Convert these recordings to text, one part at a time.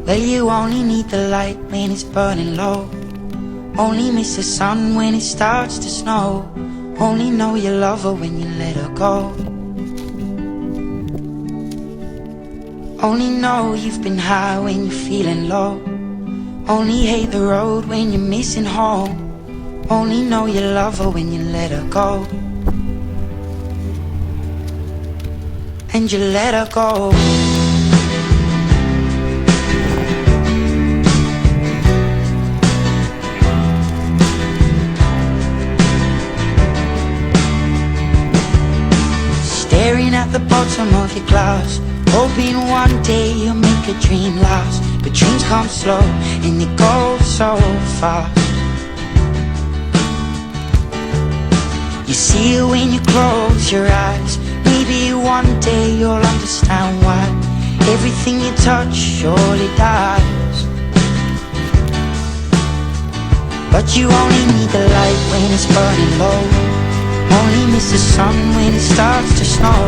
Well, you only need the light when it's burning low. Only miss the sun when it starts to snow. Only know you love her when you let her go. Only know you've been high when you're feeling low. Only hate the road when you're missing home. Only know you love her when you let her go. And you let her go. Staring at the bottom of your glass, hoping one day you'll make a dream last. But dreams come slow and they go so fast. You see it when you close your eyes. Maybe one day you'll understand why everything you touch surely dies. But you only need the light when it's burning low. Only miss the sun when it starts to snow.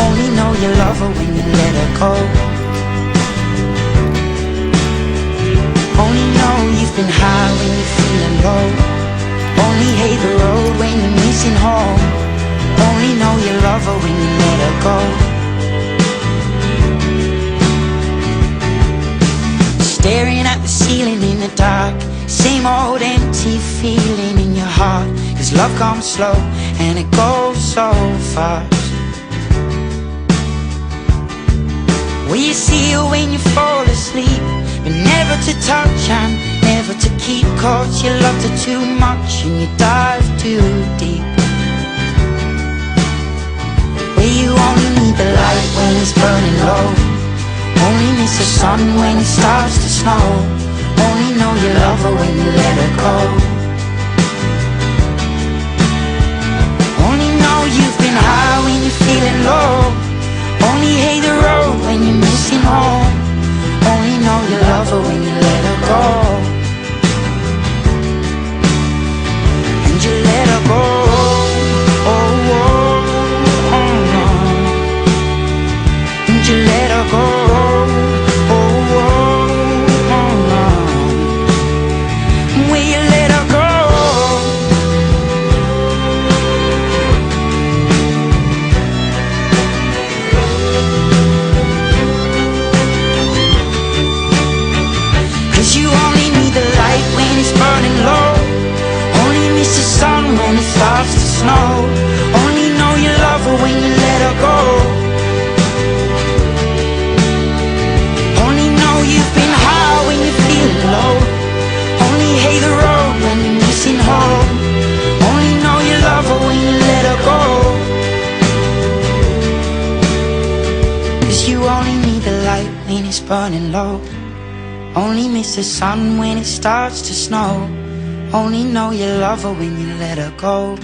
Only know you love her when you let her go. Only know you've been high when you're feeling low. Only hate the road when you're missing home. Only know you love her when you let her go. Staring at the ceiling in the dark, same old empty feeling in your heart. Cause love comes slow and it goes so fast. Well, you see her when you fall asleep, but never to touch and never to keep. Cause you loved her too much and you dive too deep. Well, you only need the light when it's burning low. Only miss the sun when it starts to snow. Only know you love her when you let her go. Only know you've been high when you're feeling low. Only hate the road when you're missing home. Only know you love her when you let her go. And you let her go. Oh, oh, oh, no. And you let her go. Oh, oh, oh, no. Will you let her go? Cause you only need the light when it's burning low. Only miss the sun when it starts to snow. Only know you love her when you let her go. Only know you've been high when you're feeling low. Only hate the road when you're missing home. Only know you love her when you let her go. Cause you only need the light when it's burning low. Only miss the sun when it starts to snow. Only know you love her when you let her go.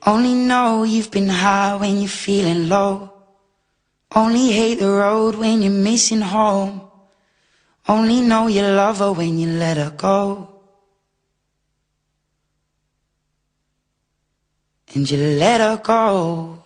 Only know you've been high when you're feeling low. Only hate the road when you're missing home. Only know you love her when you let her go. And you let her go.